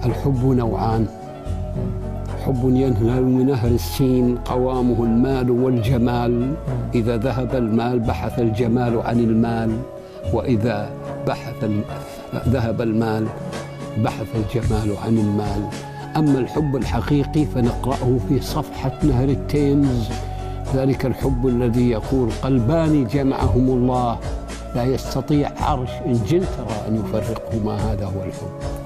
الحب نوعان: حب ينهر من نهر السين قوامه المال والجمال، إذا ذهب المال بحث الجمال عن المال، وإذا ذهب المال بحث الجمال عن المال. أما الحب الحقيقي فنقرأه في صفحة نهر التيمز، ذلك الحب الذي يقول: قلبان جمعهم الله لا يستطيع عرش إنجلترا أن يفرقهما، هذا هو الحب.